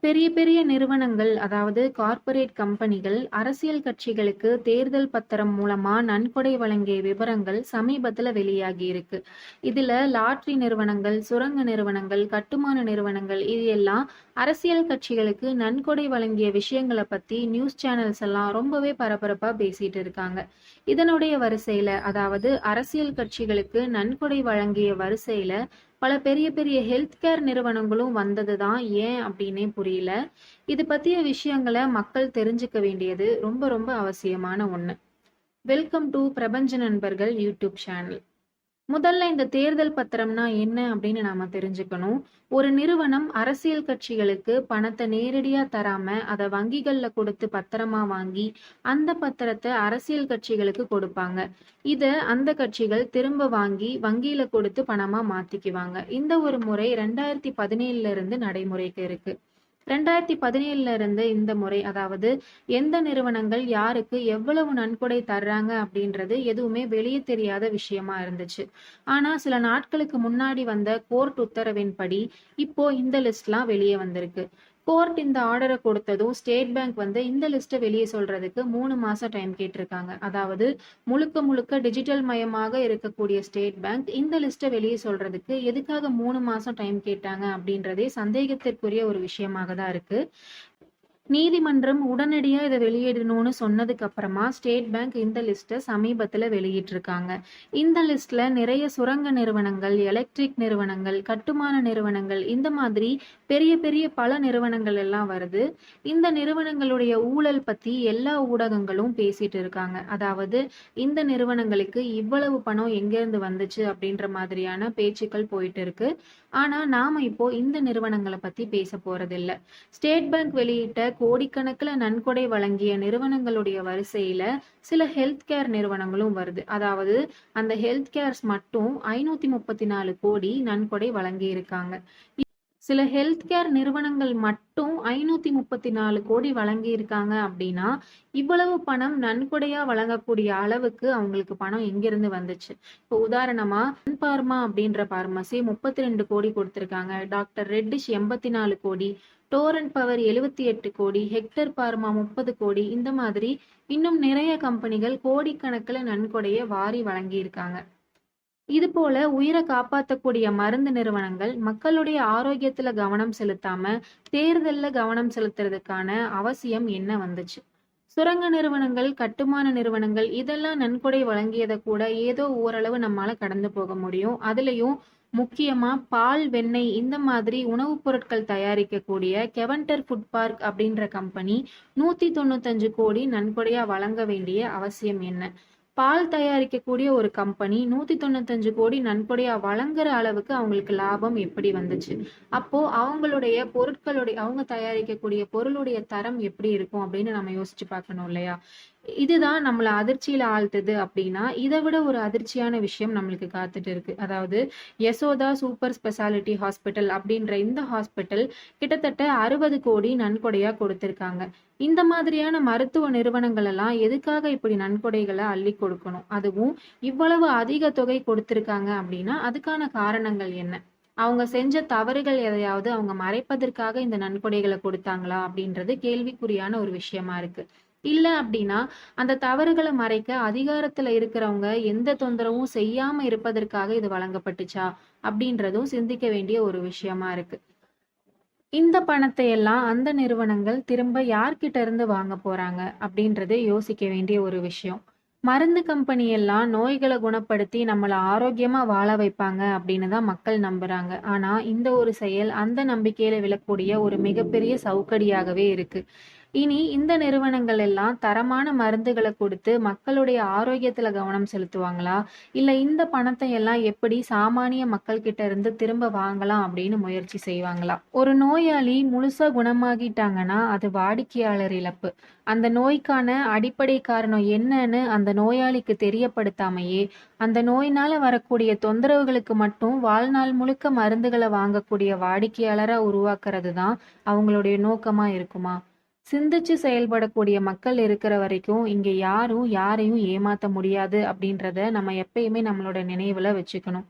பெரிய பெரிய நிறுவனங்கள், அதாவது கார்ப்பரேட் கம்பெனிகள் அரசியல் கட்சிகளுக்கு தேர்தல் பத்திரம் மூலமா நன்கொடை வழங்கிய விவரங்கள் சமீபத்துல வெளியாகி இருக்கு. இதுல லாட்டரி நிறுவனங்கள், சுரங்க நிறுவனங்கள், கட்டுமான நிறுவனங்கள் இது எல்லாம் அரசியல் கட்சிகளுக்கு நன்கொடை வழங்கிய விஷயங்களை பத்தி நியூஸ் சேனல்ஸ் எல்லாம் ரொம்பவே பரபரப்பா பேசிட்டு இருக்காங்க. இதனுடைய வரிசையில, அதாவது அரசியல் கட்சிகளுக்கு நன்கொடை வழங்கிய வரிசையில பல பெரிய பெரிய ஹெல்த் கேர் நிறுவனங்களும் வந்தது தான் ஏன் அப்படின்னே புரியல. இது பத்திய விஷயங்களை மக்கள் தெரிஞ்சுக்க வேண்டியது ரொம்ப ரொம்ப அவசியமான ஒண்ணு. வெல்கம் டு பிரபஞ்ச நண்பர்கள் யூடியூப் சேனல். முதல்ல இந்த தேர்தல் பத்திரம்னா என்ன அப்படின்னு நாம தெரிஞ்சுக்கணும். ஒரு நிறுவனம் அரசியல் கட்சிகளுக்கு பணத்தை நேரடியா தராம அதை வங்கிகள்ல கொடுத்து பத்திரமா வாங்கி அந்த பத்திரத்தை அரசியல் கட்சிகளுக்கு கொடுப்பாங்க. இத அந்த கட்சிகள் திரும்ப வாங்கி வங்கியில கொடுத்து பணமா மாத்திக்குவாங்க. இந்த ஒரு முறை 2017 இருந்து நடைமுறைக்கு இருக்கு. 2017 இருந்து இந்த முறை, அதாவது எந்த நிறுவனங்கள் யாருக்கு எவ்வளவு நன்கொடை தர்றாங்க அப்படின்றது எதுவுமே வெளியே தெரியாத விஷயமா இருந்துச்சு. ஆனா சில நாட்களுக்கு முன்னாடி வந்த கோர்ட் உத்தரவின்படி இப்போ இந்த லிஸ்ட்லாம் வெளியே வந்திருக்கு. கோர்ட் இந்த ஆர்டரை கொடுத்ததும் ஸ்டேட் பேங்க் இந்த லிஸ்ட்டை வெளியே சொல்றதுக்கு 3 மாசம் டைம் கேட்டிருக்காங்க. அதாவது முழுக்க முழுக்க டிஜிட்டல் மயமாக இருக்கக்கூடிய ஸ்டேட் பேங்க் இந்த லிஸ்ட்டை வெளியே சொல்றதுக்கு எதுக்காக 3 மாசம் டைம் கேட்டாங்க அப்படின்றதே சந்தேகத்திற்குரிய ஒரு விஷயமாக தான் இருக்கு. நீதிமன்றம் உடனடியா இதை வெளியிடணும்னு சொன்னதுக்கு அப்புறமா ஸ்டேட் பேங்க் இந்த லிஸ்ட்டை சமீபத்துல வெளியிட்டிருக்காங்க. இந்த லிஸ்ட்ல நிறைய சுரங்க நிறுவனங்கள், எலக்ட்ரிக் நிறுவனங்கள், கட்டுமான நிறுவனங்கள், இந்த மாதிரி பெரிய பெரிய பல நிறுவனங்கள் எல்லாம் வருது. இந்த நிறுவனங்களுடைய ஊழல் பத்தி எல்லா ஊடகங்களும் பேசிட்டு இருக்காங்க. அதாவது இந்த நிறுவனங்களுக்கு இவ்வளவு பணம் எங்கிருந்து வந்துச்சு அப்படின்ற மாதிரியான பேச்சுக்கள் போயிட்டு இருக்கு. ஆனா நாம இப்போ இந்த நிறுவனங்களை பத்தி பேச போறதில்ல. ஸ்டேட் பேங்க் வெளியிட்ட கோடிக்கணக்கில் நன்கொடை வழங்கிய நிறுவனங்களுடைய வரிசையில சில ஹெல்த் கேர் நிறுவனங்களும் வருது. அதாவது அந்த ஹெல்த் கேர்ஸ் மட்டும் 534 கோடி நன்கொடை வழங்கி இருக்காங்க. சில ஹெல்த் கேர் நிறுவனங்கள் மட்டும் 534 கோடி வழங்கி இருக்காங்க அப்படின்னா இவ்வளவு பணம் நன்கொடையா வழங்கக்கூடிய அளவுக்கு அவங்களுக்கு பணம் எங்கிருந்து வந்துச்சு? இப்போ உதாரணமா பார்மா அப்படின்ற பார்மசி 32 கோடி கொடுத்திருக்காங்க. டாக்டர் ரெட்டிஷ் 84 கோடி, டோரண்ட் பவர் 78 கோடி, ஹெக்டர் பார்மா 30 கோடி, இந்த மாதிரி இன்னும் நிறைய கம்பெனிகள் கோடிக்கணக்கில் நன்கொடையை வாரி வழங்கி இருக்காங்க. இது போல உயிரை காப்பாற்றக்கூடிய மருந்து நிறுவனங்கள் மக்களுடைய ஆரோக்கியத்துல கவனம் செலுத்தாம தேர்தல்ல கவனம் செலுத்துறதுக்கான அவசியம் என்ன வந்துச்சு? சுரங்க நிறுவனங்கள், கட்டுமான நிறுவனங்கள் இதெல்லாம் நன்கொடை வழங்கியதை கூட ஏதோ ஓரளவு நம்மால கடந்து போக முடியும். அதுலயும் முக்கியமா பால், வெண்ணெய் இந்த மாதிரி உணவுப் பொருட்கள் தயாரிக்கக்கூடிய கெவன்டர் ஃபுட் பார்க் அப்படின்ற கம்பெனி 195 கோடி நன்கொடையா வழங்க வேண்டிய அவசியம் என்ன? பால் தயாரிக்கக்கூடிய ஒரு கம்பெனி 195 கோடி நன்கொடையா வழங்குற அளவுக்கு அவங்களுக்கு லாபம் எப்படி வந்துச்சு? அப்போ அவங்களுடைய அவங்க தயாரிக்கக்கூடிய பொருளுடைய தரம் எப்படி இருக்கும் அப்படின்னு நம்ம யோசிச்சு பார்க்கணும் இல்லையா? இதுதான் நம்மள அதிர்ச்சியில ஆழ்த்துது அப்படின்னா இதை விட ஒரு அதிர்ச்சியான விஷயம் நம்மளுக்கு காத்துட்டு இருக்கு. அதாவது யசோதா சூப்பர் ஸ்பெஷாலிட்டி ஹாஸ்பிட்டல் அப்படின்ற இந்த ஹாஸ்பிட்டல் கிட்டத்தட்ட 60 கோடி நன்கொடையா கொடுத்திருக்காங்க. இந்த மாதிரியான மருத்துவ நிறுவனங்கள் எல்லாம் எதுக்காக இப்படி நன்கொடைகளை அள்ளி கொடுக்கணும்? அதுவும் இவ்வளவு அதிக தொகை கொடுத்திருக்காங்க அப்படின்னா அதுக்கான காரணங்கள் என்ன? அவங்க செஞ்ச தவறுகள் எதையாவது அவங்க மறைப்பதற்காக இந்த நன்கொடைகளை கொடுத்தாங்களா அப்படின்றது கேள்விக்குறியான ஒரு விஷயமா இருக்கு. இல்ல அப்படின்னா அந்த தவறுகளை மறைக்க அதிகாரத்துல இருக்கிறவங்க எந்த தொந்தரவும் செய்யாம இருப்பதற்காக இது வழங்கப்பட்டுச்சா அப்படின்றதும் சிந்திக்க வேண்டிய ஒரு விஷயமா இருக்கு. இந்த பணத்தை எல்லாம் அந்த நிறுவனங்கள் திரும்ப யார்கிட்ட இருந்து வாங்க போறாங்க அப்படின்றதே யோசிக்க வேண்டிய ஒரு விஷயம். மருந்து கம்பெனி எல்லாம் நோய்களை குணப்படுத்தி நம்மளை ஆரோக்கியமா வாழ வைப்பாங்க அப்படின்னு தான் மக்கள் நம்புறாங்க. ஆனா இந்த ஒரு செயல் அந்த நம்பிக்கையில விழக்கூடிய ஒரு மிகப்பெரிய சவுக்கடியாகவே இருக்கு. இனி இந்த நிறுவனங்கள் எல்லாம் தரமான மருந்துகளை கொடுத்து மக்களுடைய ஆரோக்கியத்துல கவனம் செலுத்துவாங்களா? இல்ல இந்த பணத்தை எல்லாம் எப்படி சாமானிய மக்கள் கிட்ட இருந்து திரும்ப வாங்கலாம் அப்படின்னு முயற்சி செய்வாங்களா? ஒரு நோயாளி முழுசா குணமாகிட்டாங்கன்னா அது வாடிக்கையாளர் இழப்பு. அந்த நோய்க்கான அடிப்படை காரணம் என்னன்னு அந்த நோயாளிக்கு தெரியப்படுத்தாமையே அந்த நோயினால வரக்கூடிய தொந்தரவுகளுக்கு மட்டும் வாழ்நாள் முழுக்க மருந்துகளை வாங்கக்கூடிய வாடிக்கையாளரா உருவாக்குறது தான் அவங்களுடைய நோக்கமா இருக்குமா? சிந்திச்சு செயல்படக்கூடிய மக்கள் இருக்கிற வரைக்கும் இங்க யாரும் யாரையும் ஏமாத்த முடியாது அப்படின்றத நம்ம எப்பயுமே நம்மளோட நினைவுல வச்சுக்கணும்.